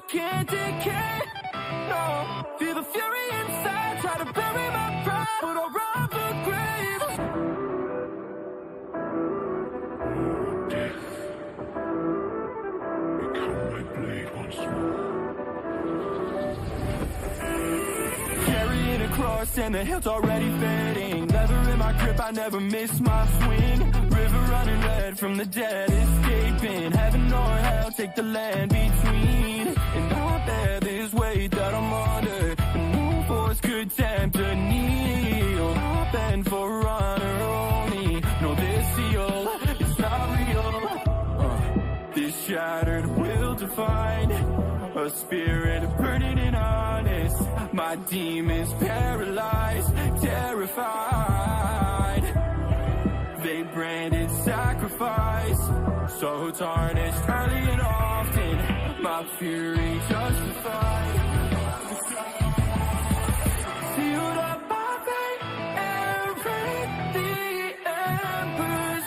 what can't decay. No, feel the fury inside, try to bury my pride, but I'll rob the grave. Death, become my blade once more. Carrying a cross and the hilt's already fading. Leather in my grip, I never miss my swing. River running red from the dead, escaping. Heaven or hell, take the land between. And I bear this weight that I'm under, and no force could tempt a kneel. I bend for honor only, no this seal, it's not real. This shattered will define a spirit burning and honest. My demons paralyzed, terrified. They branded sacrifice, so tarnished early and often. My fury justified. Sealed up by fate and break the embers.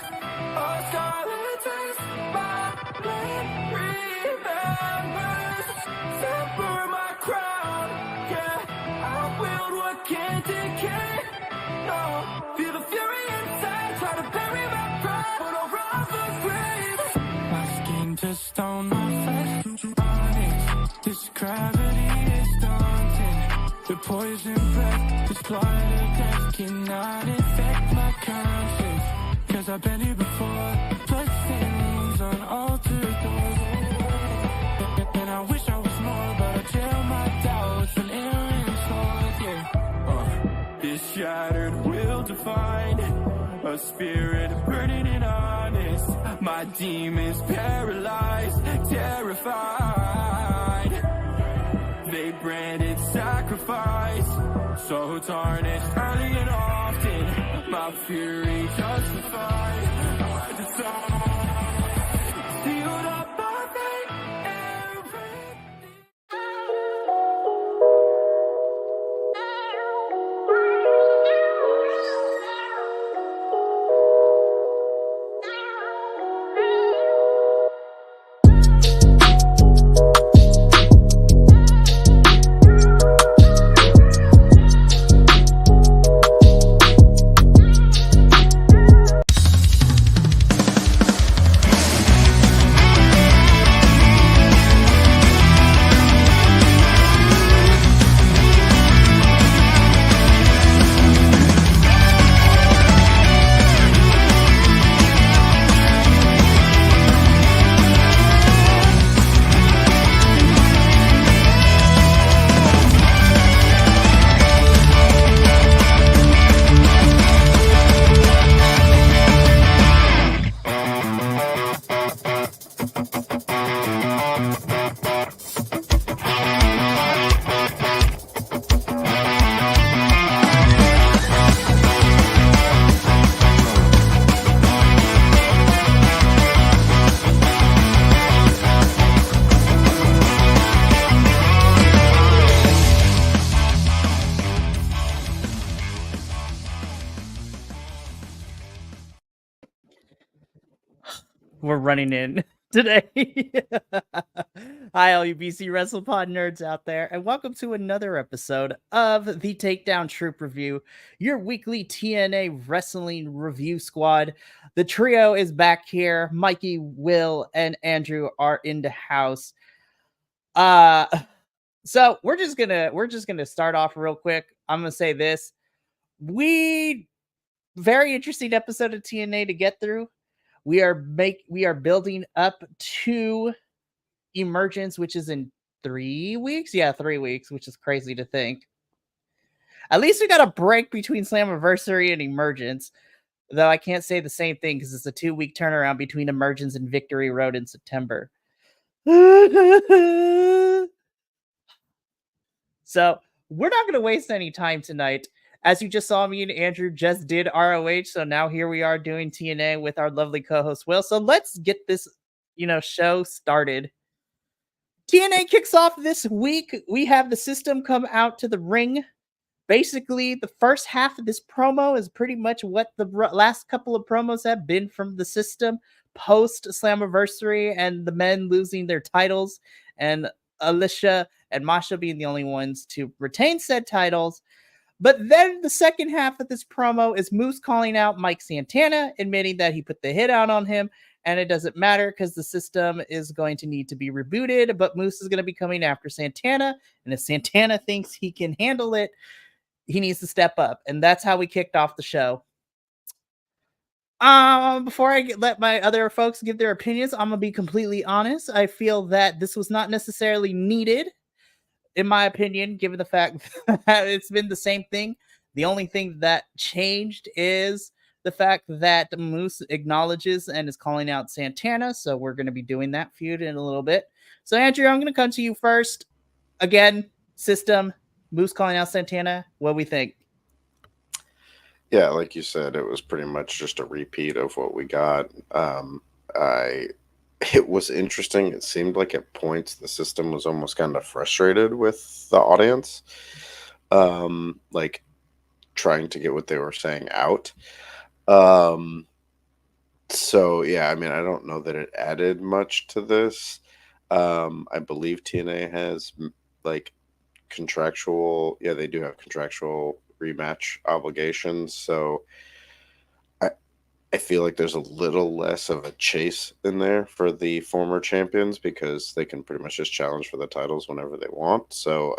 A silent taste my memory remembers. Temper my crown, yeah, I wield what can't decay. No, feel the fury inside, try to bury my pride, but I'll rob the grave. My skin to stone, my flesh to onyx. This gravity is daunting. The poison breath, this blind of death cannot infect my conscience. Cause I've been here before, bloodstains on altered doors. And I wish I was more, but I jail my doubts and errant souls, yeah. This shattered will define a spirit burning and honest. My demons paralyzed, terrified. They branded sacrifice, so tarnished early and often. My fury justified. I decide. Sealed up by fate and break. We're running in today. Hi, all you BC WrestlePod nerds out there, and welcome to another episode of the Takedown Troupe Review, your weekly TNA Wrestling Review Squad. The trio is back here. Mikey, Will, and Andrew are in the house. So we're just gonna start off real quick. I'm gonna say this: very interesting episode of TNA to get through. We are building up to Emergence, which is in 3 weeks. Yeah, 3 weeks, which is crazy to think. At least we got a break between Slammiversary and Emergence, though I can't say the same thing because it's a 2-week turnaround between Emergence and Victory Road in September. So we're not going to waste any time tonight. As you just saw, me and Andrew just did ROH, so now here we are doing TNA with our lovely co-host Will. So let's get this, show started. TNA kicks off this week. We have the System come out to the ring. Basically, the first half of this promo is pretty much what the last couple of promos have been from the System post Slammiversary and the men losing their titles and Alicia and Masha being the only ones to retain said titles. But then the second half of this promo is Moose calling out Mike Santana, admitting that he put the hit out on him, and it doesn't matter because the system is going to need to be rebooted. But Moose is going to be coming after Santana, and if Santana thinks he can handle it, he needs to step up, and that's how we kicked off the show. Before I let my other folks give their opinions, I'm gonna be completely honest. I feel that this was not necessarily needed, in my opinion, given the fact that it's been the same thing. The only thing that changed is the fact that Moose acknowledges and is calling out Santana. So we're going to be doing that feud in a little bit. So, Andrew, I'm going to come to you first. Again, system, Moose calling out Santana. What do we think? Yeah, like you said, it was pretty much just a repeat of what we got. It was interesting. It seemed like at points the system was almost kind of frustrated with the audience, like trying to get what they were saying out. So yeah, I mean, I don't know that it added much to this. I believe TNA has like contractual, yeah, they do have contractual rematch obligations. So I feel like there's a little less of a chase in there for the former champions because they can pretty much just challenge for the titles whenever they want. So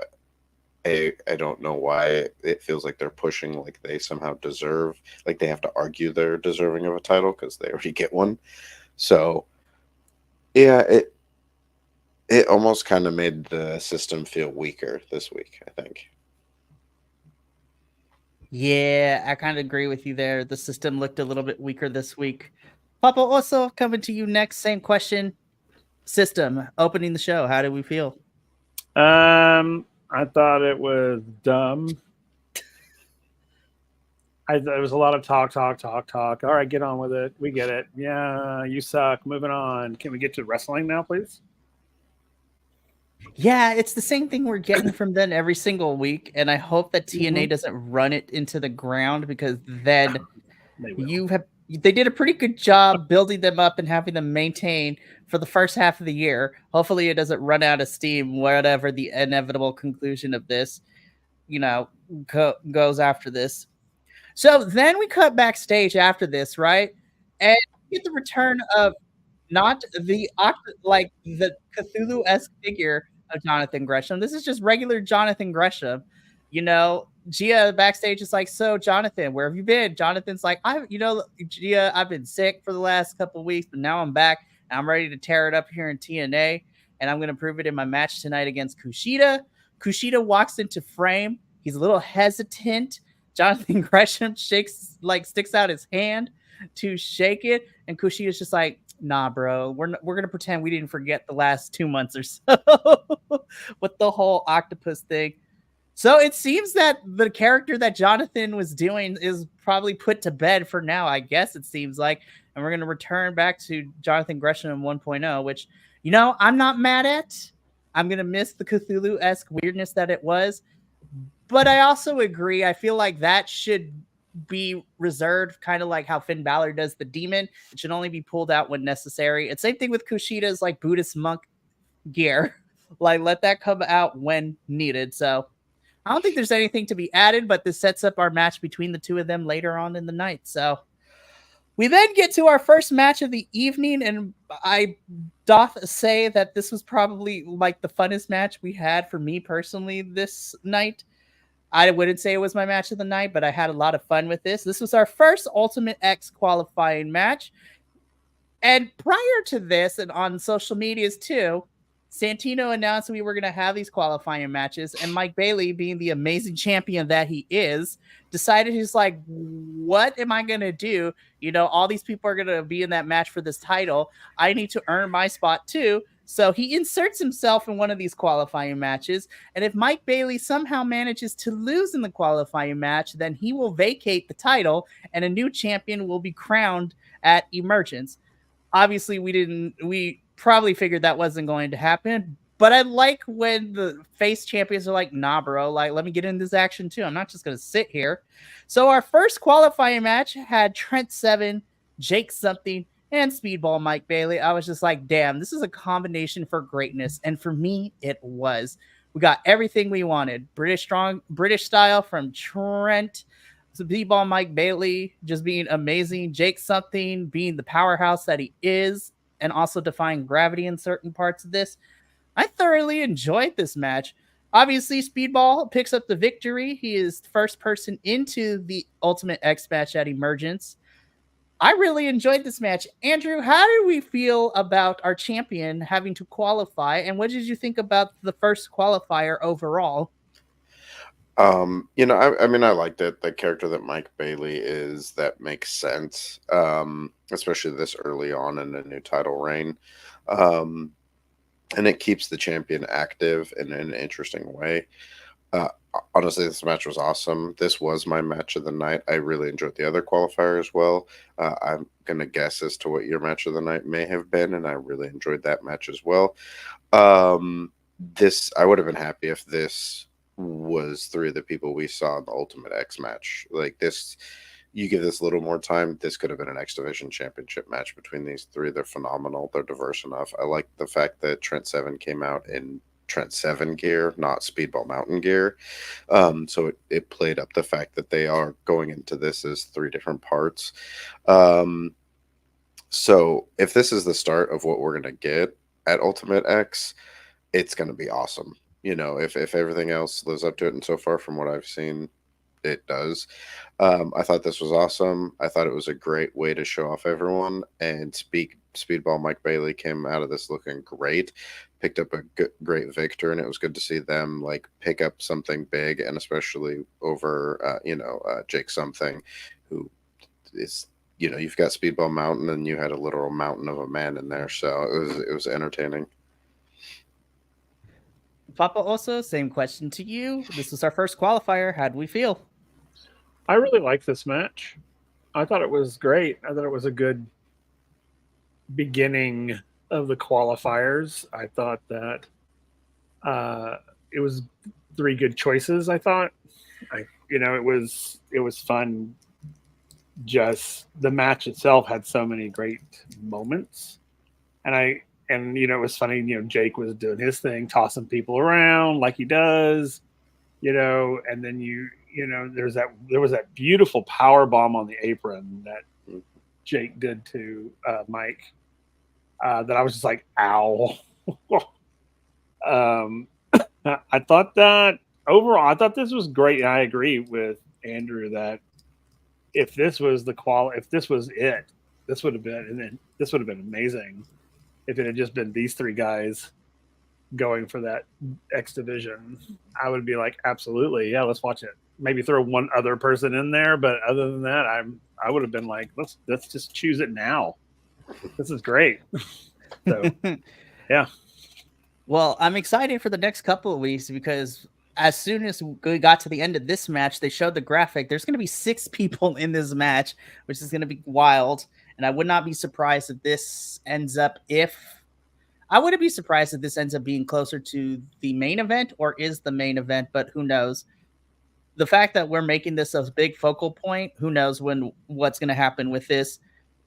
I don't know why it feels like they're pushing like they somehow deserve, like they have to argue they're deserving of a title because they already get one. So yeah, it almost kind of made the system feel weaker this week, I think. Yeah, I kind of agree with you there. The system looked a little bit weaker this week. Papa, also coming to you next. Same question. System opening the show. How did we feel? I thought it was dumb. There was a lot of talk. All right, get on with it. We get it. Yeah, you suck. Moving on. Can we get to wrestling now, please? Yeah, it's the same thing we're getting from them every single week, and I hope that TNA doesn't run it into the ground because then they did a pretty good job building them up and having them maintain for the first half of the year. Hopefully it doesn't run out of steam, whatever the inevitable conclusion of this, goes after this. So then we cut backstage after this, right? And we get the return of not the Cthulhu-esque figure of Jonathan Gresham. This is just regular Jonathan Gresham. Gia backstage is like, so Jonathan, where have you been? Jonathan's like, Gia, I've been sick for the last couple of weeks, but now I'm back and I'm ready to tear it up here in TNA. And I'm going to prove it in my match tonight against Kushida. Kushida walks into frame. He's a little hesitant. Jonathan Gresham sticks out his hand to shake it. And Kushida's just like, nah, bro, we're going to pretend we didn't forget the last 2 months or so with the whole octopus thing. So it seems that the character that Jonathan was doing is probably put to bed for now, I guess it seems like. And we're going to return back to Jonathan Gresham 1.0, which, I'm not mad at. I'm going to miss the Cthulhu-esque weirdness that it was. But I also agree. I feel like that should be reserved, kind of like how Finn Balor does the demon. It should only be pulled out when necessary. And same thing with Kushida's like Buddhist monk gear. Like, let that come out when needed. So I don't think there's anything to be added, but this sets up our match between the two of them later on in the night. So we then get to our first match of the evening, and I doth say that this was probably like the funnest match we had for me personally this night. I wouldn't say it was my match of the night, but I had a lot of fun with this. This was our first Ultimate X qualifying match. And prior to this, and on social medias too, Santino announced we were going to have these qualifying matches. And Mike Bailey, being the amazing champion that he is, decided he's like, what am I going to do? All these people are going to be in that match for this title. I need to earn my spot too. So he inserts himself in one of these qualifying matches. And if Mike Bailey somehow manages to lose in the qualifying match, then he will vacate the title and a new champion will be crowned at Emergence. Obviously, we probably figured that wasn't going to happen. But I like when the face champions are like, nah, bro, like, let me get in this action too. I'm not just going to sit here. So our first qualifying match had Trent Seven, Jake Something, and Speedball Mike Bailey. I was just like, damn, this is a combination for greatness. And for me, it was. We got everything we wanted. British style from Trent. Speedball Mike Bailey just being amazing. Jake something being the powerhouse that he is, and also defying gravity in certain parts of this. I thoroughly enjoyed this match. Obviously, Speedball picks up the victory. He is the first person into the Ultimate X match at Emergence. I really enjoyed this match. Andrew, how did we feel about our champion having to qualify? And what did you think about the first qualifier overall? I mean, I liked it. The character that Mike Bailey is, that makes sense. Especially this early on in a new title reign. And it keeps the champion active in an interesting way. Honestly, this match was awesome. This was my match of the night. I really enjoyed the other qualifier as well. I'm going to guess as to what your match of the night may have been, and I really enjoyed that match as well. I would have been happy if this was 3 of the people we saw in the Ultimate X match. Like this, you give this a little more time, this could have been an X Division Championship match between these 3. They're phenomenal. They're diverse enough. I like the fact that Trent Seven came out in Trent Seven gear, not Speedball Mountain gear. So it played up the fact that they are going into this as 3 different parts. So if this is the start of what we're going to get at Ultimate X, it's going to be awesome. You know, if everything else lives up to it, and so far from what I've seen, it does. I thought this was awesome. I thought it was a great way to show off everyone, and Speedball Mike Bailey came out of this looking great, picked up a great victor, and it was good to see them like pick up something big, and especially over Jake something, who is, you've got Speedball Mountain and you had a literal mountain of a man in there, so it was entertaining. Papa also, same question to you. This was our first qualifier. How do we feel? I really liked this match. I thought it was great. I thought it was a good beginning of the qualifiers. I thought that it was 3 good choices. I thought, it was fun. Just the match itself had so many great moments, and it was funny. Jake was doing his thing, tossing people around like he does, and then there was that beautiful power bomb on the apron that Jake did to Mike. That I was just like, ow. I thought that overall, I thought this was great. And I agree with Andrew that if this was if this was it, this would have been amazing. If it had just been these 3 guys going for that X Division, I would be like, absolutely, yeah, let's watch it. Maybe throw one other person in there, but other than that, I would have been like, let's just choose it now. This is great. So, yeah. Well, I'm excited for the next couple of weeks because as soon as we got to the end of this match, they showed the graphic. There's going to be 6 people in this match, which is going to be wild. And I would not be surprised if this ends up I wouldn't be surprised if this ends up being closer to the main event or is the main event, but who knows? The fact that we're making this a big focal point, who knows what's going to happen with this.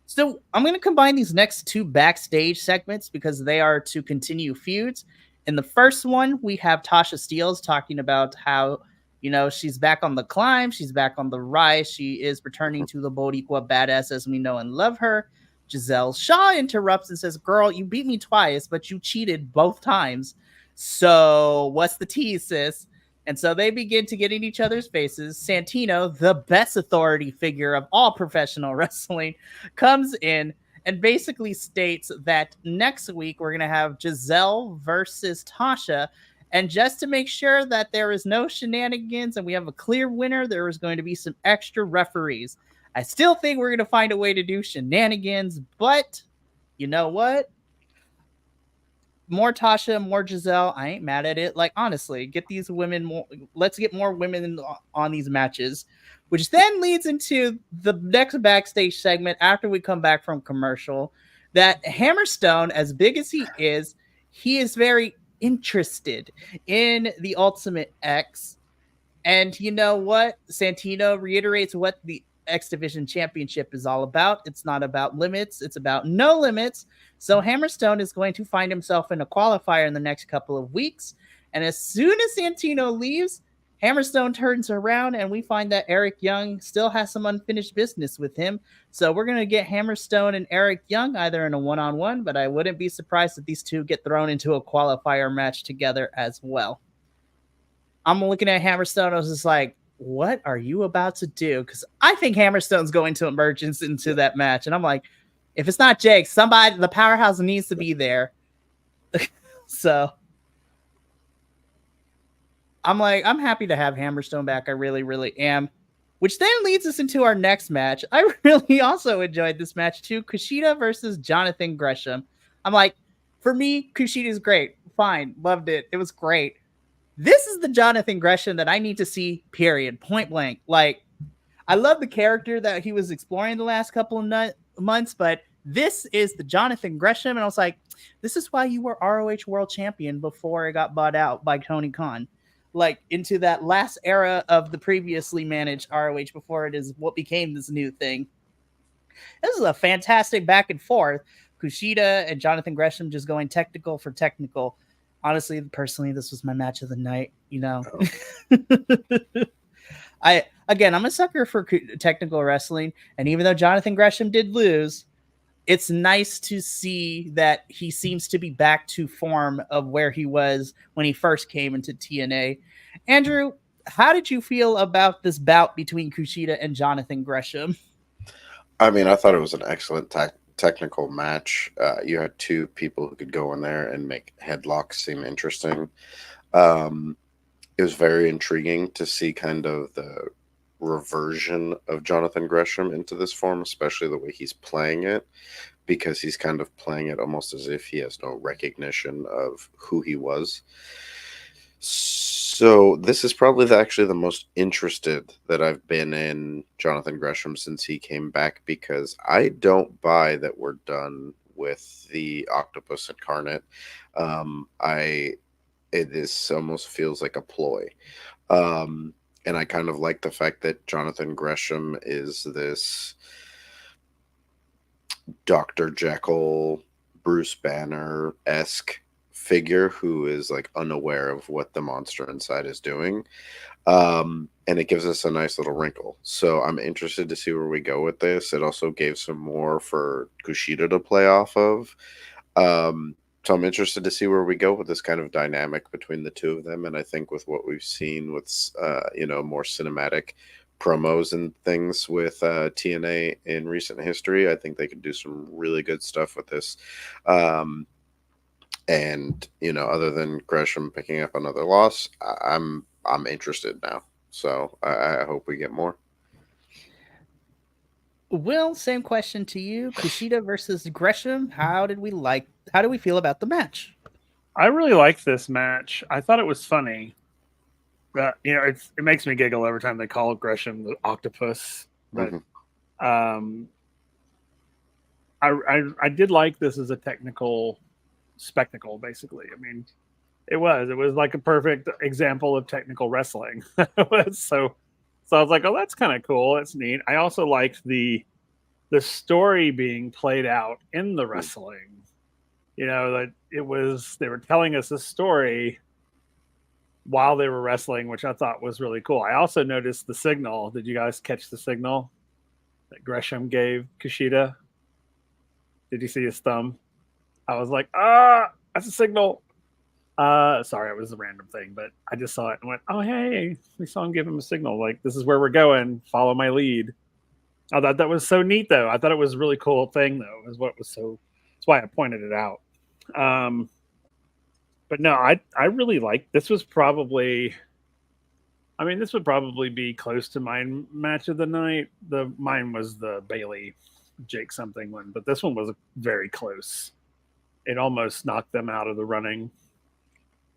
So I'm going to combine these next 2 backstage segments because they are to continue feuds. In the first one, we have Tasha Steelz talking about how, she's back on the climb. She's back on the rise. She is returning to the Boricua badass as we know and love her. Giselle Shaw interrupts and says, girl, you beat me twice, but you cheated both times. So what's the tease, sis? And so they begin to get in each other's faces. Santino, the best authority figure of all professional wrestling, comes in and basically states that next week we're going to have Giselle versus Tasha. And just to make sure that there is no shenanigans and we have a clear winner, there is going to be some extra referees. I still think we're going to find a way to do shenanigans, but you know what? More Tasha, more Giselle. I ain't mad at it. Like, honestly, get these women more. Let's get more women on these matches, which then leads into the next backstage segment after we come back from commercial. That Hammerstone, as big as he is very interested in the Ultimate X. And you know what? Santino reiterates what the X Division Championship is all about. It's not about limits. It's about no limits. So Hammerstone is going to find himself in a qualifier in the next couple of weeks. And as soon as Santino leaves, Hammerstone turns around and we find that Eric Young still has some unfinished business with him. So we're going to get Hammerstone and Eric Young either in a one-on-one, but I wouldn't be surprised if these two get thrown into a qualifier match together as well. I'm looking at Hammerstone. I was just like, what are you about to do? Because I think Hammerstone's going to emerge into that match. And I'm like, if it's not Jake, somebody, the powerhouse needs to be there. So I'm like, I'm happy to have Hammerstone back. I really, really am. Which then leads us into our next match. I really also enjoyed this match too. Kushida versus Jonathan Gresham. I'm like, for me, Kushida's great. Fine. Loved it. It was great. This is the Jonathan Gresham that I need to see, period. Point blank. Like, I love the character that he was exploring the last couple of months, but this is the Jonathan Gresham. And I was like, this is why you were ROH World Champion before it got bought out by Tony Khan. Like, into that last era of the previously managed ROH before it is what became this new thing. This is a fantastic back and forth. Kushida and Jonathan Gresham just going technical for technical. Honestly, personally, this was my match of the night, you know. Oh. I'm a sucker for technical wrestling, and even though Jonathan Gresham did lose, it's nice to see that he seems to be back to form of where he was when he first came into TNA. Andrew, how did you feel about this bout between Kushida and Jonathan Gresham? I mean, I thought it was an excellent technical match. You had two people who could go in there and make headlocks seem interesting. It was very intriguing to see kind of the reversion of Jonathan Gresham into this form, especially the way he's playing it, because he's kind of playing it almost as if he has no recognition of who he was. So this is probably actually the most interested that I've been in Jonathan Gresham since he came back, because I don't buy that we're done with the Octopus Incarnate. It almost feels like a ploy. And I kind of like the fact that Jonathan Gresham is this Dr. Jekyll, Bruce Banner-esque figure who is like unaware of what the monster inside is doing. And it gives us a nice little wrinkle. So I'm interested to see where we go with this. It also gave some more for Kushida to play off of. So I'm interested to see where we go with this kind of dynamic between the two of them. And I think with what we've seen with, more cinematic promos and things with TNA in recent history, I think they could do some really good stuff with this. And, other than Gresham picking up another loss, I'm interested now. So I hope we get more. Will, same question to you. Kushida versus Gresham. How do we feel about the match? I really liked this match. I thought it was funny. But, it makes me giggle every time they call Gresham the octopus. But I did like this as a technical spectacle, basically. I mean, it was like a perfect example of technical wrestling. So I was like, oh, that's kind of cool. That's neat. I also liked the story being played out in the wrestling. That they were telling us a story while they were wrestling, which I thought was really cool. I also noticed the signal. Did you guys catch the signal that Gresham gave Kushida? Did you see his thumb? I was like, that's a signal. Sorry, it was a random thing, but I just saw it and went, oh, hey, we saw him give him a signal. Like, this is where we're going. Follow my lead. I thought that was so neat, though. I thought it was a really cool thing, though, that's why I pointed it out. But no, I really liked this. Would probably be close to my match of the night. Mine was the Bailey Jake something one, but this one was very close. It almost knocked them out of the running.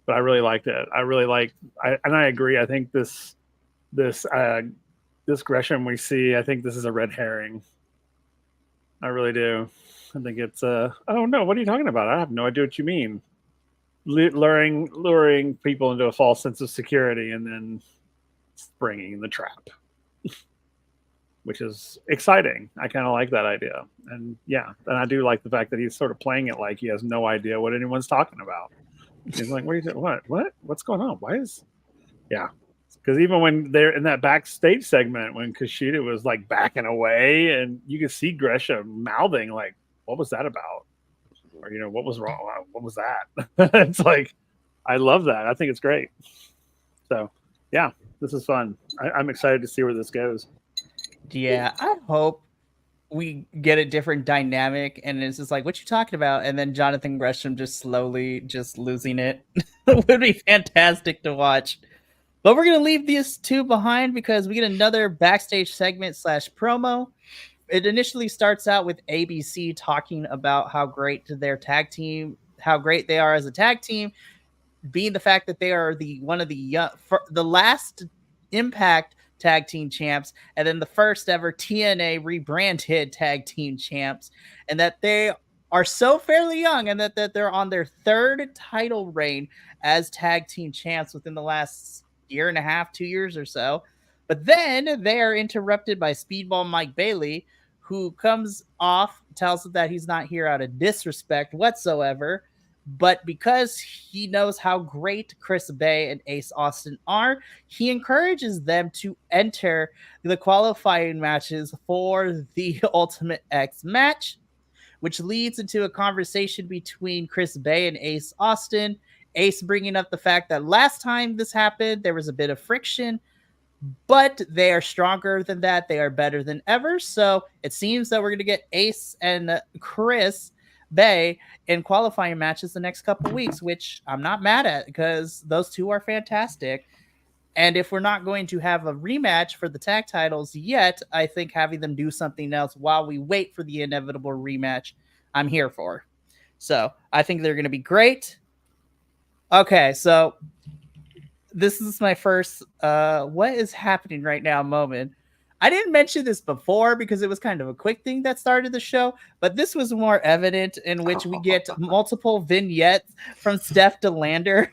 But I really liked it. And I agree. I think this Gresham we see, I think this is a red herring. I really do. I think it's oh no, what are you talking about? I have no idea what you mean. Luring people into a false sense of security and then springing the trap. which is exciting. I kind of like that idea. And yeah, and I do like the fact that he's sort of playing it like he has no idea what anyone's talking about. He's like, what's going on? Yeah. Because even when they're in that backstage segment, when Kushida was like backing away and you could see Gresham mouthing like, what was that about? Or, what was wrong? What was that? It's like, I love that. I think it's great. So yeah, this is fun. I'm excited to see where this goes. Yeah, I hope we get a different dynamic and it's just like, what you talking about? And then Jonathan Gresham just slowly just losing it. It would be fantastic to watch. But we're going to leave these two behind because we get another backstage segment / promo. It initially starts out with ABC talking about how great their tag team, how great they are as a tag team, being the fact that they are the last Impact tag team champs and then the first ever TNA rebranded tag team champs, and that they are so fairly young and that they're on their third title reign as tag team champs within the last year and a half, 2 years or so. But then they are interrupted by Speedball Mike Bailey, who comes off, tells them that he's not here out of disrespect whatsoever, but because he knows how great Chris Bay and Ace Austin are, he encourages them to enter the qualifying matches for the Ultimate X match, which leads into a conversation between Chris Bay and Ace Austin. Ace bringing up the fact that last time this happened, there was a bit of friction, but they are stronger than that. They are better than ever. So it seems that we're going to get Ace and Chris Bay in qualifying matches the next couple weeks, which I'm not mad at because those two are fantastic. And if we're not going to have a rematch for the tag titles yet, I think having them do something else while we wait for the inevitable rematch, I'm here for. So I think they're going to be great. Okay, so this is my first what is happening right now moment. I didn't mention this before because it was kind of a quick thing that started the show, but this was more evident, in which we get multiple vignettes from Steph DeLander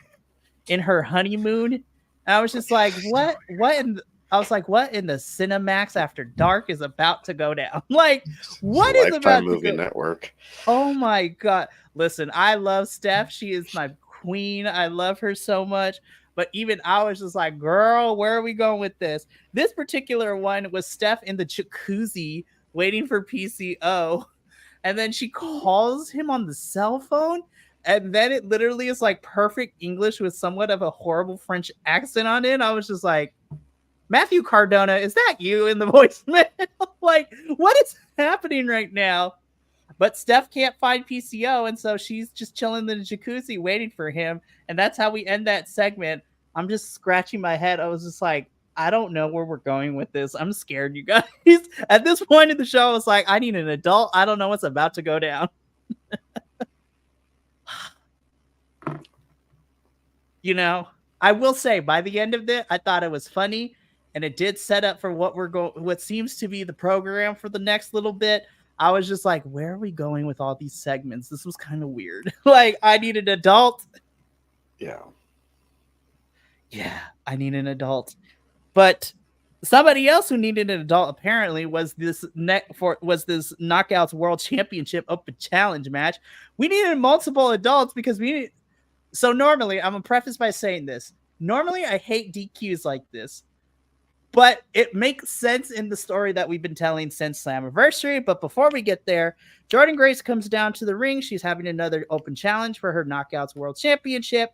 in her honeymoon. And I was just like, what in the Cinemax After Dark is about to go down? Like, what is about movie to go? network? Oh my God. Listen, I love Steph. She is my queen. I love her so much. But even I was just like, girl, where are we going with this? This particular one was Steph in the jacuzzi waiting for PCO. And then she calls him on the cell phone. And then it literally is like perfect English with somewhat of a horrible French accent on it. I was just like, Matthew Cardona, is that you in the voicemail? Like, what is happening right now? But Steph can't find PCO, and so she's just chilling in the jacuzzi waiting for him. And that's how we end that segment. I'm just scratching my head. I was just like, I don't know where we're going with this. I'm scared, you guys. At this point in the show, I was like, I need an adult. I don't know what's about to go down. I will say by the end of it, I thought it was funny, and it did set up for what seems to be the program for the next little bit. I was just like, where are we going with all these segments? This was kind of weird. Like, I need an adult. Yeah, I need an adult. But somebody else who needed an adult apparently was this Knockouts World Championship Open Challenge match. We needed multiple adults because so normally, I'm gonna preface by saying this. Normally, I hate DQs like this, but it makes sense in the story that we've been telling since Slammiversary. But before we get there, Jordynne Grace comes down to the ring. She's having another open challenge for her Knockouts World Championship.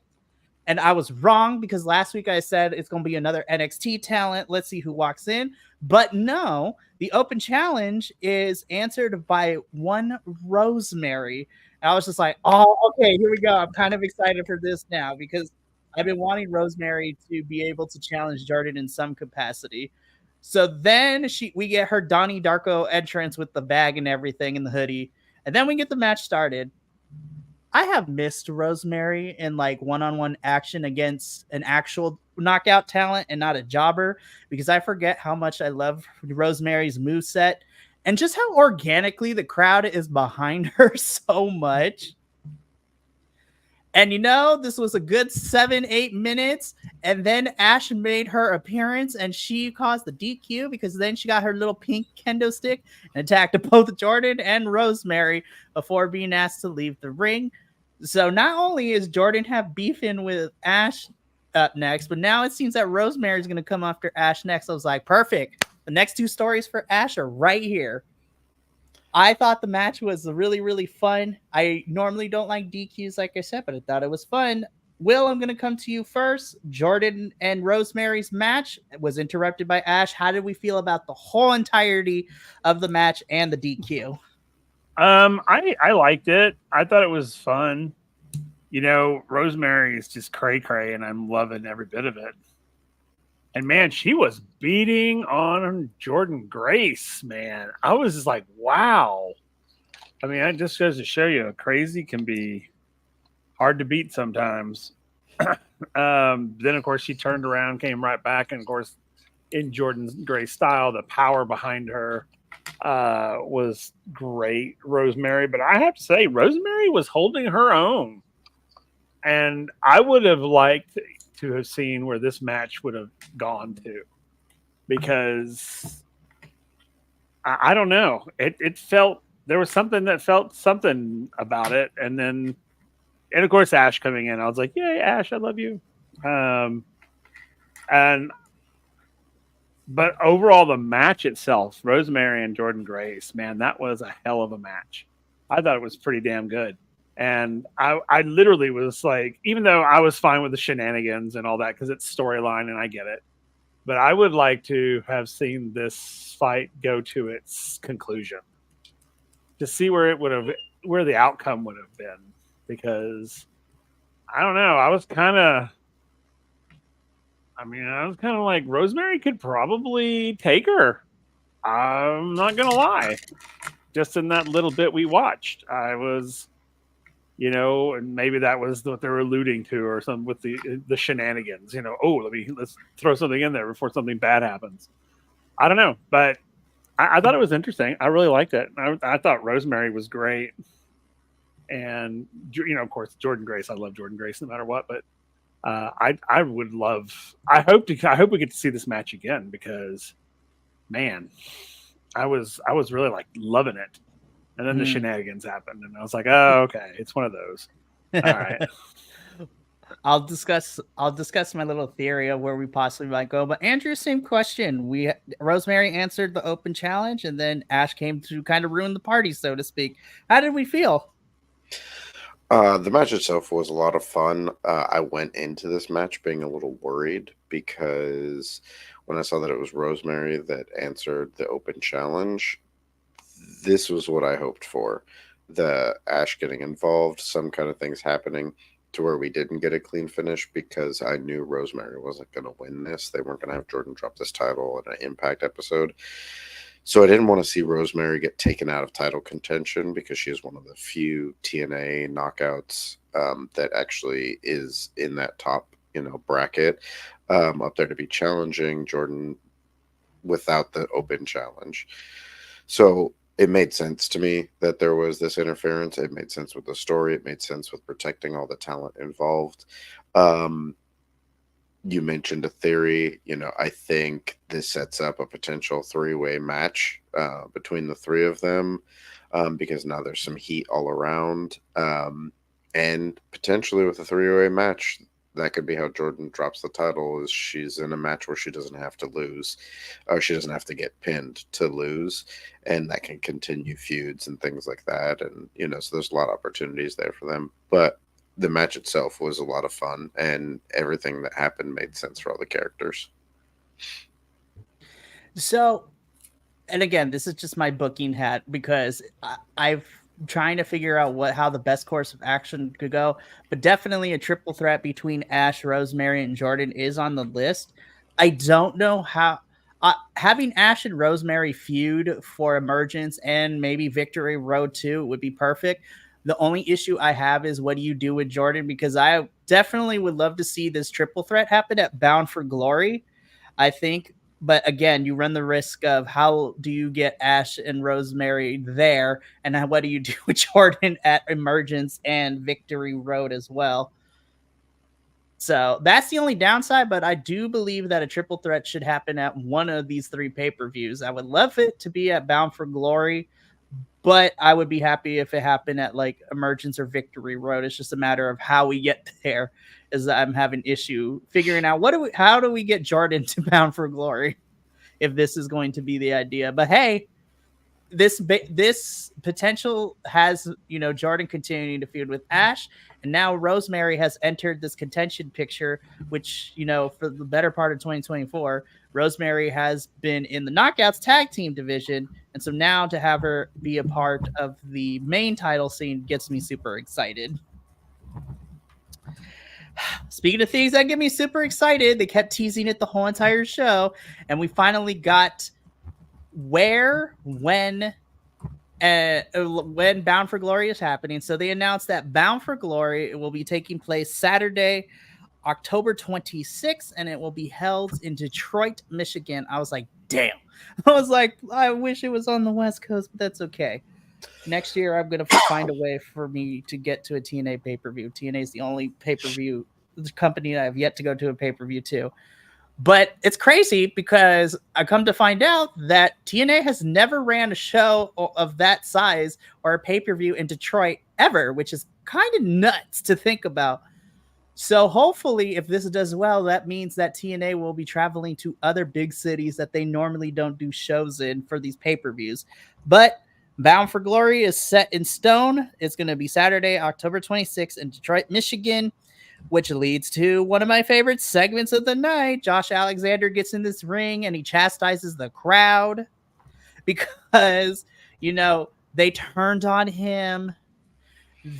And I was wrong because last week I said it's going to be another NXT talent. Let's see who walks in. But no, the open challenge is answered by one Rosemary. And I was just like, oh, okay, here we go. I'm kind of excited for this now because I've been wanting Rosemary to be able to challenge Jordynne in some capacity. So then we get her Donnie Darko entrance with the bag and everything in the hoodie. And then we get the match started. I have missed Rosemary in like one-on-one action against an actual knockout talent and not a jobber, because I forget how much I love Rosemary's moveset and just how organically the crowd is behind her so much. And this was a good 7-8 minutes. And then Ash made her appearance and she caused the DQ because then she got her little pink kendo stick and attacked both Jordan and Rosemary before being asked to leave the ring. So not only is Jordan have beefing with Ash up next, but now it seems that Rosemary is going to come after Ash next. I was like, perfect. The next 2 stories for Ash are right here. I thought the match was really, really fun. I normally don't like DQs, like I said, but I thought it was fun. Will, I'm going to come to you first. Jordan and Rosemary's match was interrupted by Ash. How did we feel about the whole entirety of the match and the DQ? I liked it. I thought it was fun. Rosemary is just cray cray, and I'm loving every bit of it. And man, she was beating on Jordan Grace, man. I was just like, wow. I mean, it just goes to show you crazy can be hard to beat sometimes. Then, of course, she turned around, came right back. And, of course, in Jordan Grace style, the power behind her was great, Rosemary. But I have to say, Rosemary was holding her own. And I would have liked to have seen where this match would have gone to, because I don't know. It felt, there was something that felt something about it. And of course, Ash coming in, I was like, yay, Ash, I love you. But overall, the match itself, Rosemary and Jordan Grace, man, that was a hell of a match. I thought it was pretty damn good. And I literally was like, even though I was fine with the shenanigans and all that, because it's storyline and I get it, but I would like to have seen this fight go to its conclusion to see where the outcome would have been. Because I don't know, I was kind of like, Rosemary could probably take her. I'm not gonna lie. Just in that little bit we watched, I was, and maybe that was what they were alluding to, or something with the shenanigans. Let's throw something in there before something bad happens. I don't know, but I thought it was interesting. I really liked it. I thought Rosemary was great, and of course, Jordan Grace. I love Jordan Grace no matter what. But I would love. I hope we get to see this match again, because, man, I was really like loving it. And then the shenanigans happened, and I was like, "Oh, okay, it's one of those." All right. I'll discuss my little theory of where we possibly might go. But Andrew, same question. Rosemary answered the open challenge, and then Ash came to kind of ruin the party, so to speak. How did we feel? The match itself was a lot of fun. I went into this match being a little worried, because when I saw that it was Rosemary that answered the open challenge, this was what I hoped for. The Ash getting involved, some kind of things happening to where we didn't get a clean finish, because I knew Rosemary wasn't going to win this. They weren't going to have Jordan drop this title in an Impact episode. So I didn't want to see Rosemary get taken out of title contention, because she is one of the few TNA knockouts that actually is in that top, bracket up there to be challenging Jordan without the open challenge. So it made sense to me that there was this interference. It made sense with the story. It made sense with protecting all the talent involved. You mentioned a theory. I think this sets up a potential 3-way match between the 3 of them, because now there's some heat all around. And potentially with a 3-way match, that could be how Jordan drops the title, is she's in a match where she doesn't have to lose, or she doesn't have to get pinned to lose, and that can continue feuds and things like that. And, so there's a lot of opportunities there for them. But the match itself was a lot of fun, and everything that happened made sense for all the characters. So, and again, this is just my booking hat, because I've trying to figure out how the best course of action could go, but definitely a triple threat between Ash, Rosemary, and Jordan is on the list. I don't know how having Ash and Rosemary feud for Emergence and maybe Victory Road 2 would be perfect. The only issue I have is, what do you do with Jordan? Because I definitely would love to see this triple threat happen at Bound for Glory. I think But again, you run the risk of how do you get Ash and Rosemary there, and then what do you do with Jordan at Emergence and Victory Road as well? So that's the only downside, but I do believe that a triple threat should happen at one of these 3 pay-per-views. I would love it to be at Bound for Glory, but I would be happy if it happened at like Emergence or Victory Road. It's just a matter of how we get there. Is I'm having issue figuring out how do we get Jordan to Bound for Glory if this is going to be the idea. But hey, this potential has, you know, Jordan continuing to feud with Ash, and now Rosemary has entered this contention picture, which, you know, for the better part of 2024, Rosemary has been in the Knockouts tag team division, and so now to have her be a part of the main title scene gets me super excited. Speaking of things that get me super excited, they kept teasing it the whole entire show, and we finally got when Bound for Glory is happening. So they announced that Bound for Glory will be taking place Saturday, October 26th, and it will be held in Detroit, Michigan. I was like, damn. I was like, I wish it was on the West Coast, but that's okay. Next year, I'm going to find a way for me to get to a TNA pay-per-view. TNA is the only pay-per-view company I have yet to go to a pay-per-view to. But it's crazy because I come to find out that TNA has never ran a show of that size or a pay-per-view in Detroit ever, which is kind of nuts to think about. So hopefully, if this does well, that means that TNA will be traveling to other big cities that they normally don't do shows in for these pay-per-views. But Bound for Glory is set in stone. It's going to be Saturday, October 26th in Detroit, Michigan, which leads to one of my favorite segments of the night. Josh Alexander gets in this ring and he chastises the crowd because, you know, they turned on him.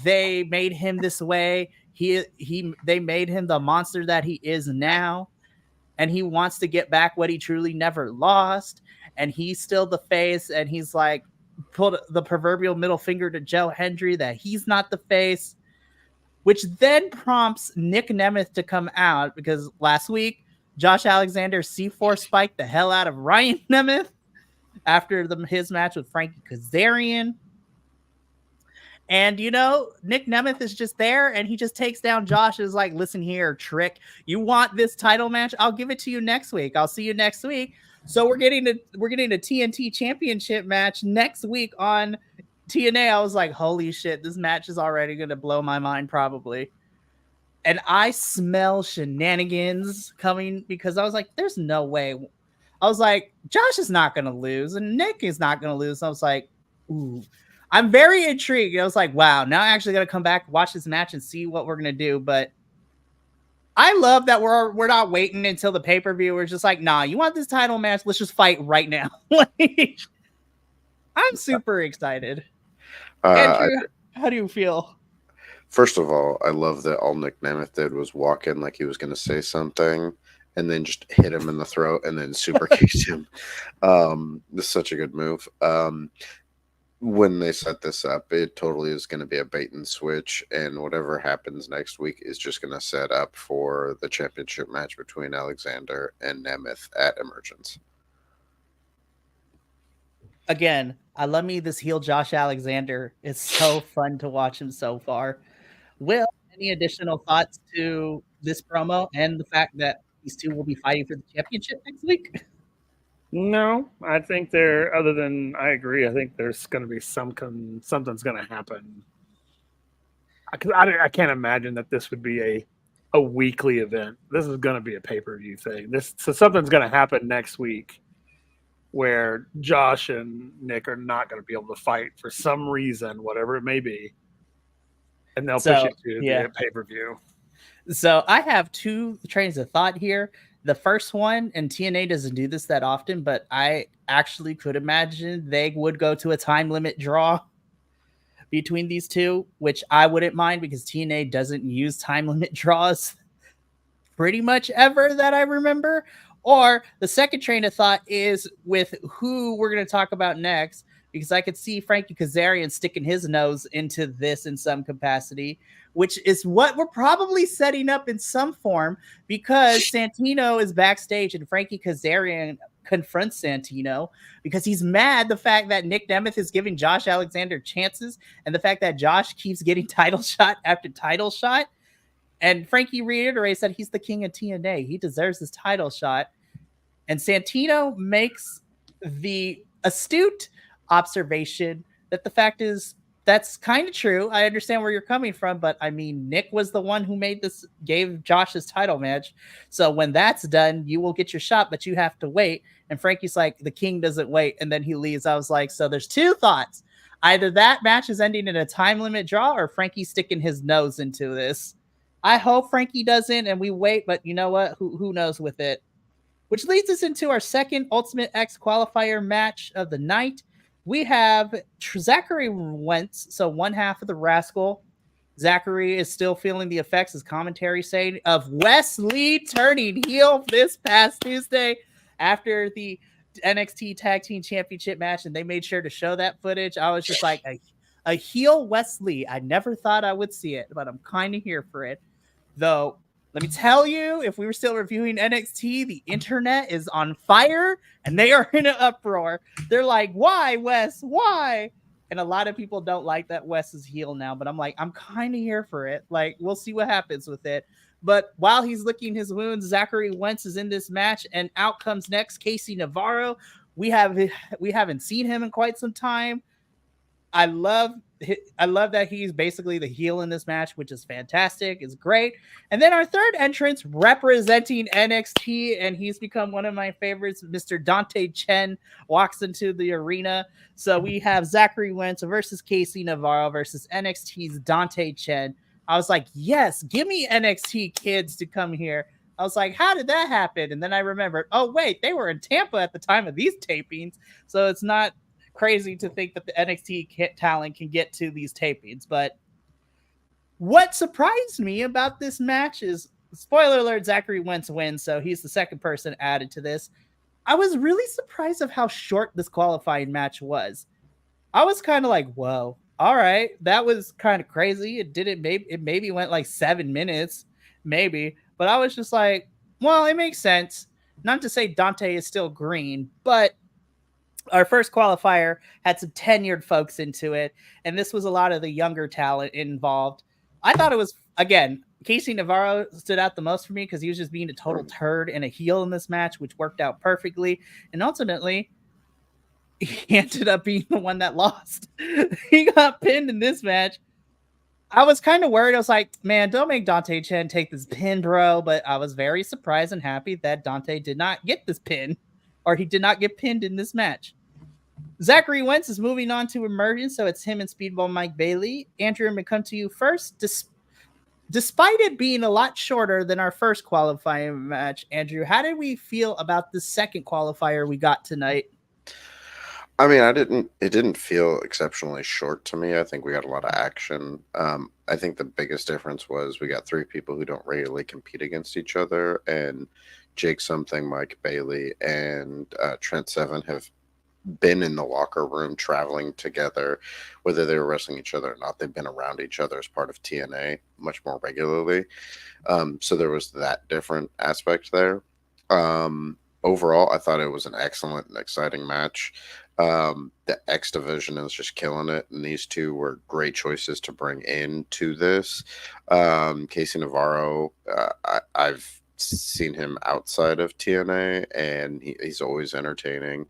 They made him this way. They made him the monster that he is now. And he wants to get back what he truly never lost. And he's still the face. And he's like, put the proverbial middle finger to Joe Hendry that he's not the face, which then prompts Nick Nemeth to come out because last week Josh Alexander C4 spiked the hell out of Ryan Nemeth after his match with Frankie Kazarian. And, you know, Nick Nemeth is just there and he just takes down Josh and is like, listen here, Trick, you want this title match? I'll give it to you next week. I'll see you next week. So we're getting a TNT championship match next week on TNA. I was like, holy shit, this match is already going to blow my mind probably. And I smell shenanigans coming because I was like, there's no way. I was like, Josh is not going to lose and Nick is not going to lose. I was like, ooh, I'm very intrigued. I was like, wow, now I actually got to come back, watch this match and see what we're going to do. But I love that we're not waiting until the pay-per-view. We're just like, nah, you want this title match? Let's just fight right now. I'm super excited. Andrew, how do you feel? First of all, I love that all Nick Nemeth did was walk in like he was going to say something and then just hit him in the throat and then super kicked him. This is such a good move. When they set this up, it totally is going to be a bait and switch, and whatever happens next week is just going to set up for the championship match between Alexander and Nemeth at Emergence. Again, I love me this heel Josh Alexander. It's so fun to watch him so far. Will, any additional thoughts to this promo and the fact that these two will be fighting for the championship next week? No, I think I agree. I think there's going to be something's going to happen. I can't imagine that this would be a weekly event. This is going to be a pay-per-view thing. So something's going to happen next week where Josh and Nick are not going to be able to fight for some reason, whatever it may be. And they'll push it to the pay-per-view. So I have two trains of thought here. The first one, and TNA doesn't do this that often, but I actually could imagine they would go to a time limit draw between these two, which I wouldn't mind because TNA doesn't use time limit draws pretty much ever that I remember. Or the second train of thought is with who we're going to talk about next, because I could see Frankie Kazarian sticking his nose into this in some capacity, which is what we're probably setting up in some form because Santino is backstage and Frankie Kazarian confronts Santino because he's mad the fact that Nick Nemeth is giving Josh Alexander chances and the fact that Josh keeps getting title shot after title shot. And Frankie reiterates that he's the king of TNA. He deserves his title shot. And Santino makes the astute observation that the fact is that's kind of true. I understand where you're coming from, but I mean, Nick was the one who gave Josh his title match. So when that's done, you will get your shot, but you have to wait. And Frankie's like, the king doesn't wait. And then he leaves. I was like, so there's two thoughts. Either that match is ending in a time limit draw or Frankie's sticking his nose into this. I hope Frankie doesn't and we wait, but you know what? Who knows with it? Which leads us into our second Ultimate X qualifier match of the night. We have Zachary Wentz, so one half of the Rascal. Zachary is still feeling the effects, as commentary saying, of Wes Lee turning heel this past Tuesday after the NXT Tag Team Championship match, and they made sure to show that footage. I was just like, a heel Wes Lee. I never thought I would see it, but I'm kind of here for it. Though, let me tell you, if we were still reviewing NXT, the internet is on fire and they are in an uproar. They're like, why, Wes? Why? And a lot of people don't like that Wes is heel now, but I'm like, I'm kind of here for it. Like, we'll see what happens with it. But while he's licking his wounds, Zachary Wentz is in this match, and out comes next Casey Navarro. We haven't seen him in quite some time. I love that he's basically the heel in this match, which is fantastic. It's great. And then our third entrance representing NXT, and he's become one of my favorites. Mr. Dante Chen walks into the arena. So we have Zachary Wentz versus Casey Navarro versus NXT's Dante Chen. I was like, yes, give me NXT kids to come here. I was like, how did that happen? And then I remembered, oh, wait, they were in Tampa at the time of these tapings. So it's not crazy to think that the NXT talent can get to these tapings. But what surprised me about this match is, spoiler alert, Zachary Wentz wins, so he's the second person added to this. I was really surprised of how short this qualifying match was. I was kind of like, whoa, all right, that was kind of crazy. It maybe went like 7 minutes, maybe, but I was just like, well, it makes sense. Not to say Dante is still green, but our first qualifier had some tenured folks into it, and this was a lot of the younger talent involved. I thought it was, again, Casey Navarro stood out the most for me because he was just being a total turd and a heel in this match, which worked out perfectly. And ultimately, he ended up being the one that lost. He got pinned in this match. I was kind of worried. I was like, man, don't make Dante Chen take this pin, bro. But I was very surprised and happy that Dante did not get this pin, or he did not get pinned in this match. Zachary Wentz is moving on to Emergence, so it's him and Speedball Mike Bailey. Andrew, I'm going to come to you first. Despite it being a lot shorter than our first qualifying match, Andrew, how did we feel about the second qualifier we got tonight? I mean, it didn't feel exceptionally short to me. I think we got a lot of action. I think the biggest difference was we got three people who don't regularly compete against each other, and Jake Something, Mike Bailey, and Trent Seven have been in the locker room traveling together, whether they were wrestling each other or not. They've been around each other as part of TNA much more regularly. So there was that different aspect there. Overall, I thought it was an excellent and exciting match. The X division is just killing it, and these two were great choices to bring into this. Casey Navarro, I've seen him outside of TNA, and he's always entertaining.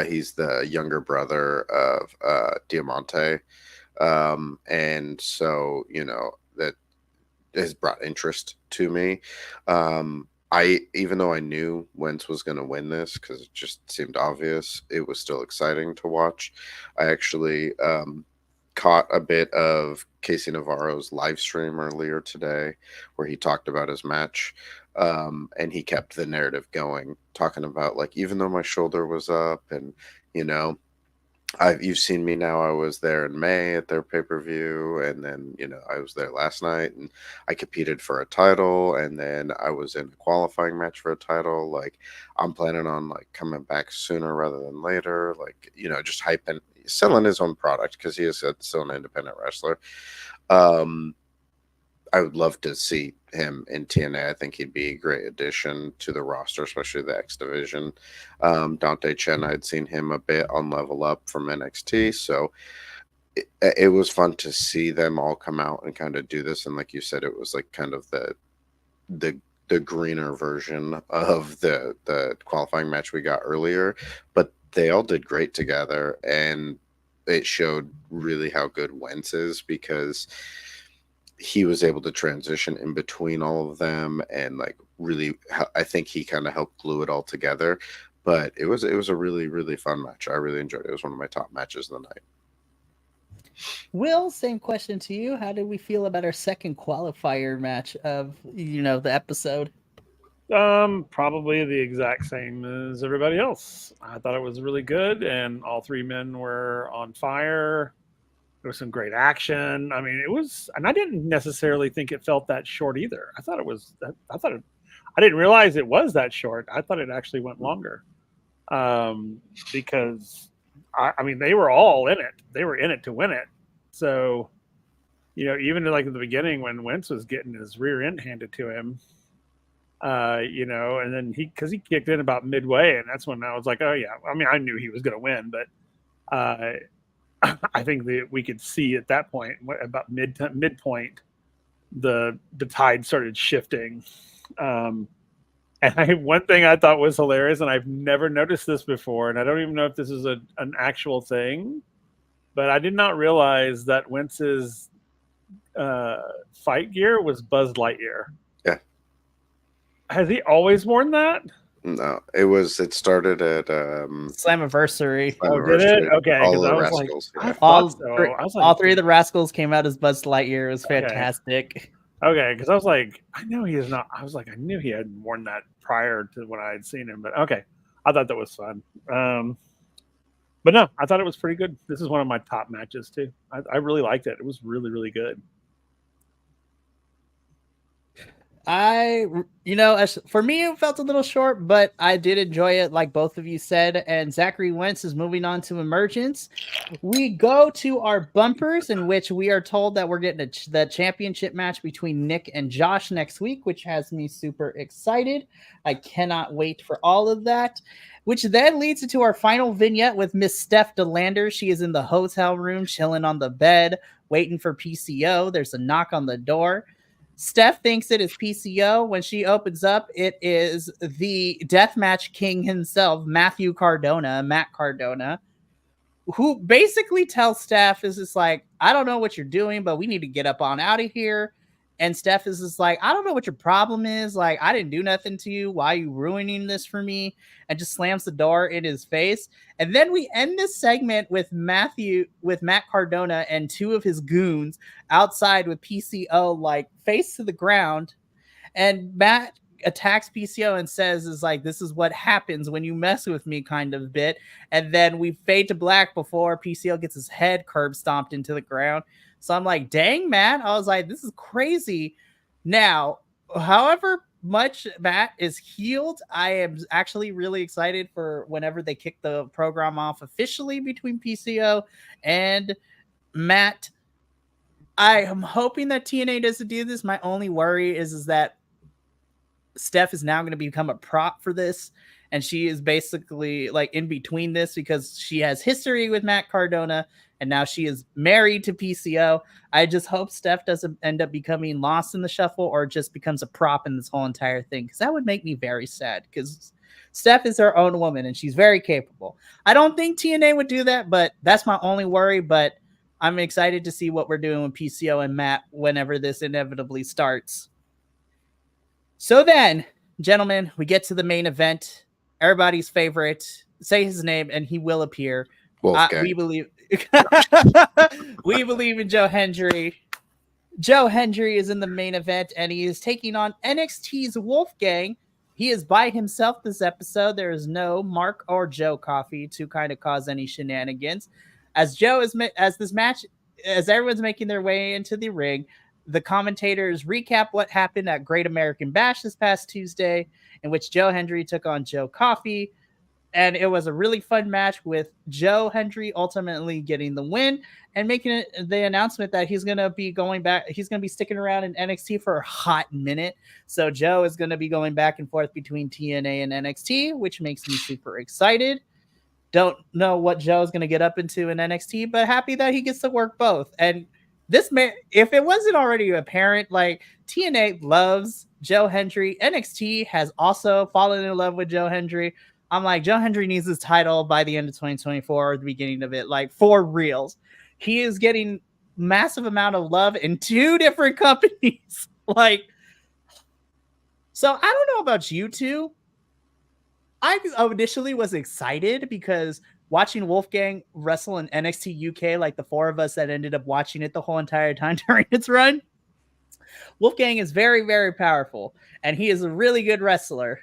He's the younger brother of Diamante, and so that has brought interest to me. Even though I knew Wentz was going to win this because it just seemed obvious, it was still exciting to watch. I actually caught a bit of Casey Navarro's live stream earlier today where he talked about his match, and he kept the narrative going, talking about, like, even though my shoulder was up and, you've seen me now. I was there in May at their pay-per-view, and then, I was there last night and I competed for a title, and then I was in a qualifying match for a title. Like, I'm planning on, like, coming back sooner rather than later, like, just hyping, selling his own product because he is still an independent wrestler. I would love to see him in TNA. I think he'd be a great addition to the roster, especially the X division. Dante Chen, I'd seen him a bit on Level Up from NXT, so it was fun to see them all come out and kind of do this. And like you said, it was like kind of the greener version of the qualifying match we got earlier, but they all did great together, and it showed really how good Wentz is, because he was able to transition in between all of them, and like really, I think he kind of helped glue it all together. But it was a really, really fun match. I really enjoyed it. It was one of my top matches of the night. Will, same question to you. How did we feel about our second qualifier match of the episode? Probably the exact same as everybody else. I thought it was really good, and all three men were on fire. There was some great action. I mean, it was, and I didn't necessarily think it felt that short either. I didn't realize it was that short. I thought it actually went longer, because I mean, they were all in it. They were in it to win it. So, even like at the beginning when Wentz was getting his rear end handed to him, and then because he kicked in about midway, and that's when I was like, oh yeah. I mean, I knew he was going to win, but I think that we could see at that point, about midpoint, the tide started shifting. And one thing I thought was hilarious, and I've never noticed this before, and I don't even know if this is an actual thing, but I did not realize that Wentz's fight gear was Buzz Lightyear. Yeah. Has he always worn that? No, it started at Slammiversary. Oh, did it? Okay. All the I was Rascals. like, I Yeah. thought so. I was like, All three of the Rascals came out as Buzz Lightyear. It was Okay. fantastic. Okay, because I was like, I know he is not. I was like, I knew he had worn that prior to when I had seen him, but okay, I thought that was fun. But no, I thought it was pretty good. This is one of my top matches too. I really liked it. It was really, really good. For me, it felt a little short, but I did enjoy it, like both of you said. And Zachary Wentz is moving on to Emergence. We go to our bumpers, in which we are told that we're getting the championship match between Nick and Josh next week, which has me super excited. I cannot wait for all of that, which then leads into our final vignette with Miss Steph DeLander. She is in the hotel room, chilling on the bed, waiting for PCO. There's a knock on the door. Steph thinks it is PCO. When she opens up, it is the deathmatch king himself, Matt Cardona, who basically tells Steph, is just like, I don't know what you're doing, but we need to get up on out of here. And Steph is just like, I don't know what your problem is. Like, I didn't do nothing to you. Why are you ruining this for me? And just slams the door in his face. And then we end this segment with Matt Cardona and two of his goons outside with PCO, like, face to the ground. And Matt attacks PCO and says, is like, this is what happens when you mess with me, kind of bit. And then we fade to black before PCO gets his head curb stomped into the ground. So I'm like, dang, Matt. I was like, this is crazy. Now, however much Matt is healed, I am actually really excited for whenever they kick the program off officially between PCO and Matt. I am hoping that TNA doesn't do this. My only worry is that Steph is now going to become a prop for this. And she is basically like in between this because she has history with Matt Cardona and now she is married to PCO. I just hope Steph doesn't end up becoming lost in the shuffle or just becomes a prop in this whole entire thing, because that would make me very sad, because Steph is her own woman and she's very capable. I don't think TNA would do that, but that's my only worry. But I'm excited to see what we're doing with PCO and Matt whenever this inevitably starts. So then, gentlemen, we get to the main event. Everybody's favorite. Say his name and he will appear. We believe we believe in Joe Hendry. Joe Hendry is in the main event and he is taking on NXT's Wolfgang. He is by himself this episode. There is no Mark or Joe Coffey to kind of cause any shenanigans. As everyone's making their way into the ring, the commentators recap what happened at Great American Bash this past Tuesday, in which Joe Hendry took on Joe Coffey. and it was a really fun match with Joe Hendry ultimately getting the win and making the announcement that he's going to be going back. He's going to be sticking around in NXT for a hot minute. So Joe is going to be going back and forth between TNA and NXT, which makes me super excited. Don't know what Joe's going to get up into in NXT, but happy that he gets to work both. And this man, if it wasn't already apparent, like TNA loves Joe Hendry. NXT has also fallen in love with Joe Hendry. I'm like, Joe Hendry needs his title by the end of 2024 or the beginning of it, like for reals. He is getting massive amount of love in 2 different companies. Like, so I don't know about you two. I initially was excited because watching Wolfgang wrestle in NXT UK, like the 4 of us that ended up watching it the whole entire time during its run, Wolfgang is very, very powerful, and he is a really good wrestler.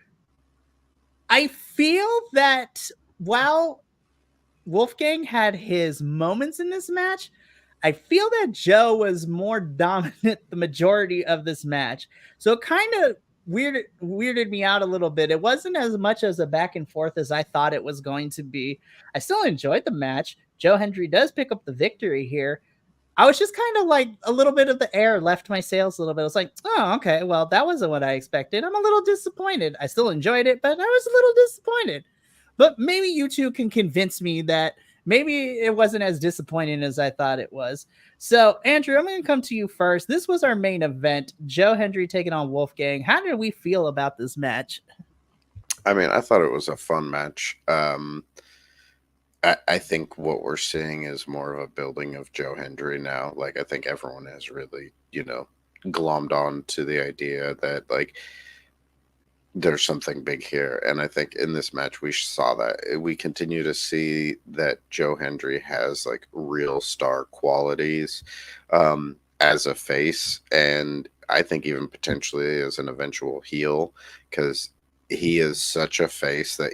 I feel that while Wolfgang had his moments in this match, I feel that Joe was more dominant the majority of this match. So it kind of weirded me out a little bit. It wasn't as much as a back and forth as I thought it was going to be. I still enjoyed the match. Joe Hendry does pick up the victory here. I was just kind of like a little bit of the air left my sails a little bit. I was like, oh, okay, well, that wasn't what I expected. I'm a little disappointed. I still enjoyed it, but I was a little disappointed. But maybe you two can convince me that maybe it wasn't as disappointing as I thought it was. So, Andrew, I'm going to come to you first. This was our main event. Joe Hendry taking on Wolfgang. How did we feel about this match? I mean, I thought it was a fun match. I think what we're seeing is more of a building of Joe Hendry now. Like, I think everyone has really, glommed on to the idea that, like, there's something big here. And I think in this match, we saw that. We continue to see that Joe Hendry has, like, real star qualities as a face. And I think even potentially as an eventual heel, because he is such a face that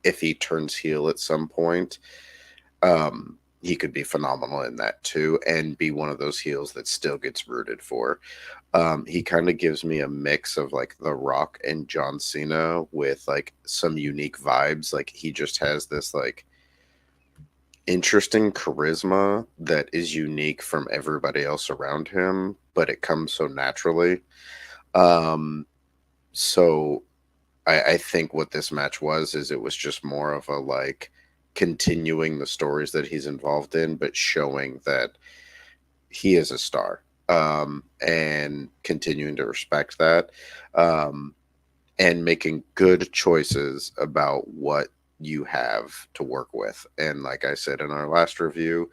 if he turns heel at some point, he could be phenomenal in that too, and be one of those heels that still gets rooted for. He kind of gives me a mix of like The Rock and John Cena with like some unique vibes. Like he just has this like interesting charisma that is unique from everybody else around him, but it comes so naturally. So I think what this match is it was just more of a like continuing the stories that he's involved in, but showing that he is a star, and continuing to respect that, and making good choices about what you have to work with. And like I said in our last review,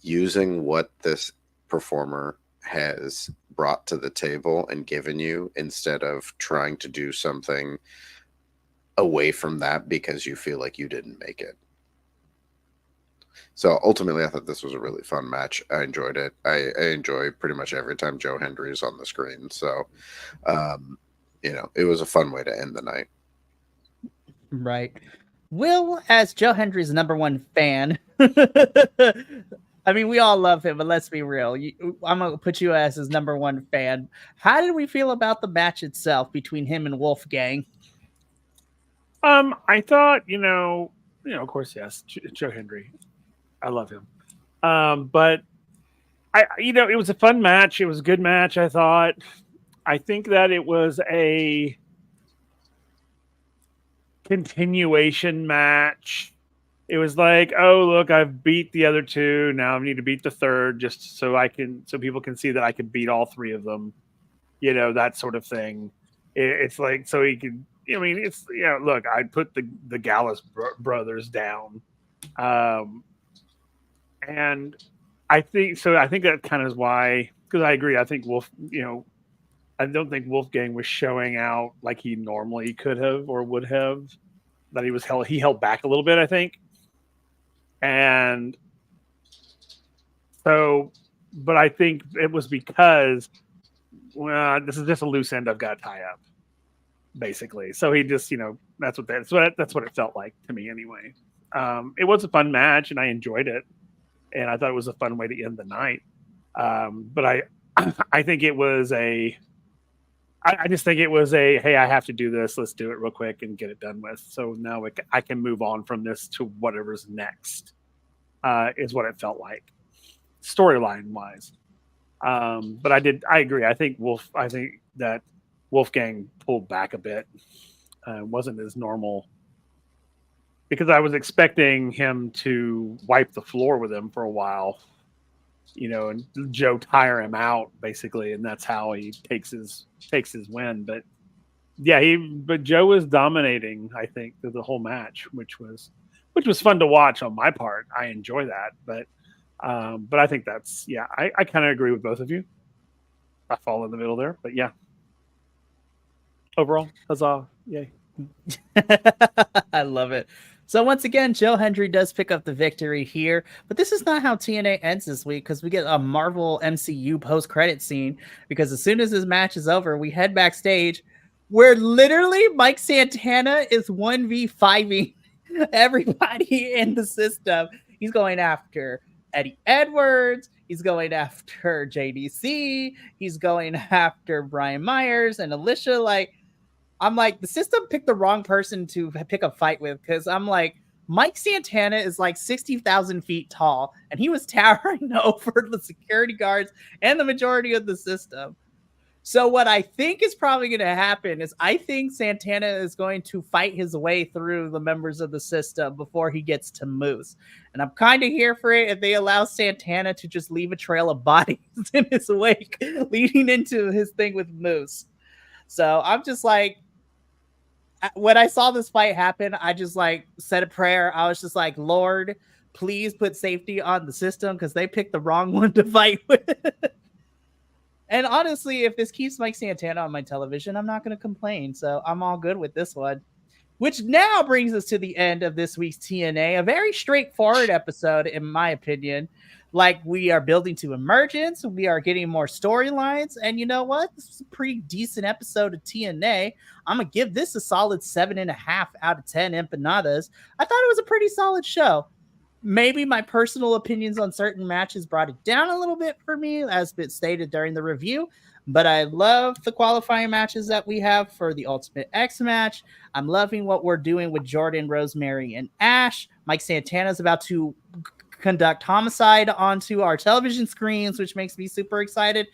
using what this performer has brought to the table and given you instead of trying to do something away from that because you feel like you didn't make it. So ultimately, I thought this was a really fun match. I enjoyed it. I enjoy pretty much every time Joe Hendry is on the screen. So, it was a fun way to end the night. Right. Will, as Joe Hendry's #1 fan, I mean, we all love him, but let's be real. I'm going to put you as his #1 fan. How did we feel about the match itself between him and Wolfgang? I thought, of course, yes, Joe Hendry. I love him. But it was a fun match. It was a good match, I thought. I think that it was a continuation match. It was like, oh, look, I've beat the other 2. Now I need to beat the 3rd just so people can see that I can beat all 3 of them. That sort of thing. It's like, so he could, look, I'd put the Gallus brothers down. And I think that kind of is why, because I agree. I think I don't think Wolfgang was showing out like he normally could have or would have. That he held back a little bit, I think. And so, but I think it was because, this is just a loose end I've got to tie up, basically. So he just, that's what it felt like to me anyway. It was a fun match and I enjoyed it. And I thought it was a fun way to end the night. But I think it was I just think it was a, hey, I have to do this. Let's do it real quick and get it done with. So now I can move on from this to whatever's next, is what it felt like, storyline wise. But I agree. I think that Wolfgang pulled back a bit. Wasn't as normal, because I was expecting him to wipe the floor with him for a while, and Joe tire him out basically, and that's how he takes his win. But yeah, but Joe was dominating, I think, through the whole match, which was fun to watch on my part. I enjoy that, but I think that's, yeah, I kind of agree with both of you. I fall in the middle there, but yeah. Overall, huzzah! Yay! I love it. So once again, Joe Hendry does pick up the victory here, but this is not how TNA ends this week, because we get a Marvel MCU post-credit scene, because as soon as this match is over, we head backstage where literally Mike Santana is 1v5ing everybody in the system. He's going after Eddie Edwards. He's going after JDC. He's going after Brian Myers and Alicia. I'm like, the system picked the wrong person to pick a fight with, because I'm like, Mike Santana is like 60,000 feet tall, and he was towering over the security guards and the majority of the system. So what I think is probably going to happen is I think Santana is going to fight his way through the members of the system before he gets to Moose. And I'm kind of here for it if they allow Santana to just leave a trail of bodies in his wake leading into his thing with Moose. So I'm just like, when I saw this fight happen, I just said a prayer. I was just like, Lord, please put safety on the system, because they picked the wrong one to fight with. And honestly, if this keeps Mike Santana on my television, I'm not going to complain. So I'm all good with this one. Which now brings us to the end of this week's TNA. A very straightforward episode, in my opinion. We are building to emergence. We are getting more storylines. And you know what? This is a pretty decent episode of TNA. I'm going to give this a solid 7.5 out of 10 empanadas. I thought it was a pretty solid show. Maybe my personal opinions on certain matches brought it down a little bit for me, as been stated during the review. But I love the qualifying matches that we have for the Ultimate X match. I'm loving what we're doing with Jordan, Rosemary, and Ash. Mike Santana's about to conduct homicide onto our television screens, which makes me super excited.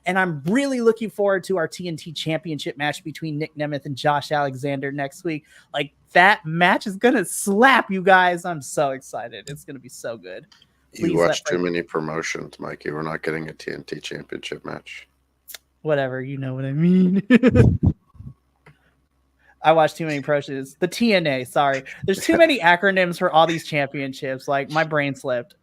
And I'm really looking forward to our TNT Championship match between Nick Nemeth and Josh Alexander next week. That match is going to slap, you guys. I'm so excited. It's going to be so good. You watch too many promotions, Mikey. We're not getting a TNT Championship match. Whatever, you know what I mean. I watch too many promotions. The TNA, sorry. There's too many acronyms for all these championships. My brain slipped.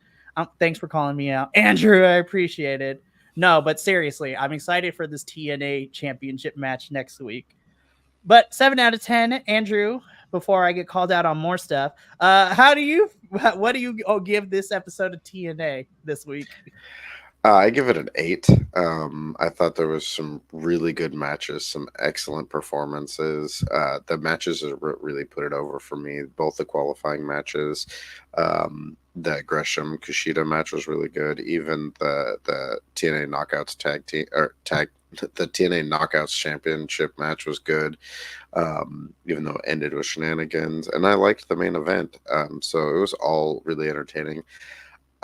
Thanks for calling me out, Andrew. I appreciate it. No, but seriously, I'm excited for this TNA championship match next week. But 7 out of 10, Andrew, before I get called out on more stuff, what do you give this episode of TNA this week? I give it an 8. I thought there was some really good matches, some excellent performances. The matches really put it over for me. Both the qualifying matches, the Gresham Kushida match was really good. Even the TNA Knockouts the TNA Knockouts Championship match was good, even though it ended with shenanigans. And I liked the main event, so it was all really entertaining.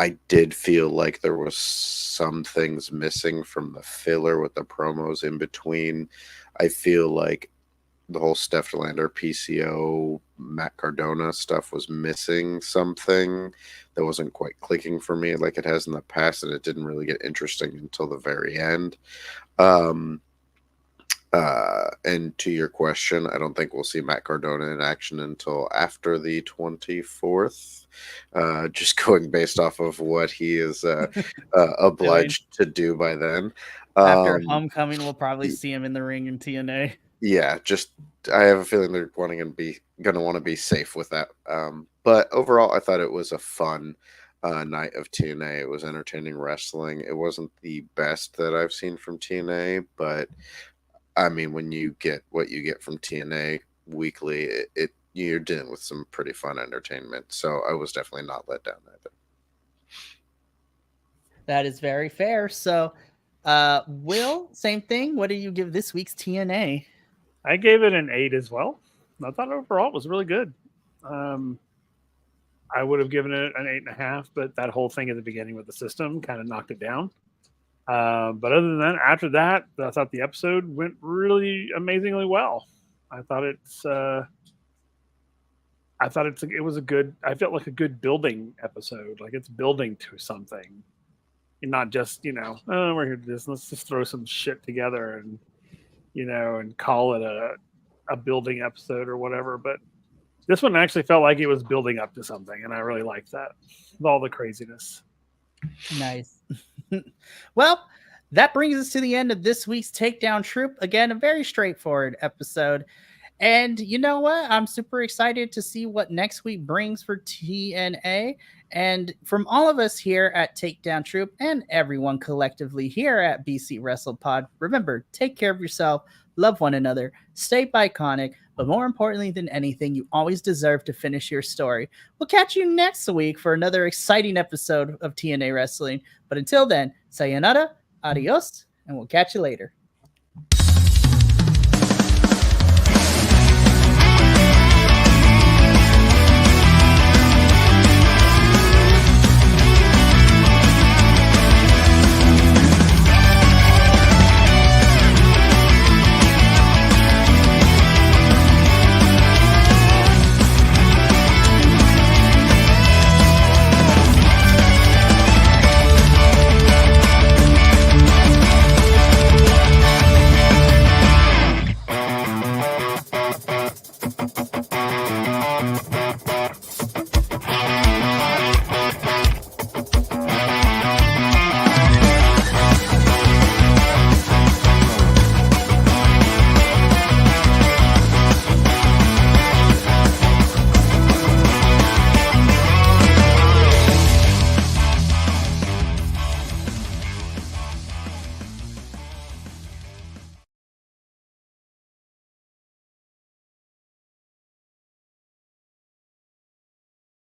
I did feel like there was some things missing from the filler with the promos in between. I feel like the whole Steph Lander, PCO, Matt Cardona stuff was missing something that wasn't quite clicking for me like it has in the past, and it didn't really get interesting until the very end. And to your question, I don't think we'll see Matt Cardona in action until after the 24th. Just going based off of what he is obliged to do by then. After Homecoming, we'll probably see him in the ring in TNA. Yeah, I have a feeling they're going to want to be safe with that. But overall, I thought it was a fun night of TNA. It was entertaining wrestling. It wasn't the best that I've seen from TNA, but I mean, when you get what you get from TNA weekly, you're dealing with some pretty fun entertainment. So I was definitely not let down either. That is very fair. So Will, same thing. What do you give this week's TNA? I gave it an 8 as well. I thought overall it was really good. I would have given it an 8.5, but that whole thing at the beginning with the system kind of knocked it down. But other than that, after that, I thought the episode went really amazingly well. I felt like a good building episode. Like it's building to something. And not just, we're here to do this. Let's just throw some shit together and, and call it a building episode or whatever. But this one actually felt like it was building up to something. And I really liked that with all the craziness. Nice. Well, that brings us to the end of this week's Takedown Troupe. Again, a very straightforward episode. And you know what? I'm super excited to see what next week brings for TNA. And from all of us here at Takedown Troupe and everyone collectively here at BC WrestlePod, remember, take care of yourself, love one another, stay iconic, but more importantly than anything, you always deserve to finish your story. We'll catch you next week for another exciting episode of TNA Wrestling. But until then, sayonara, adios, and we'll catch you later.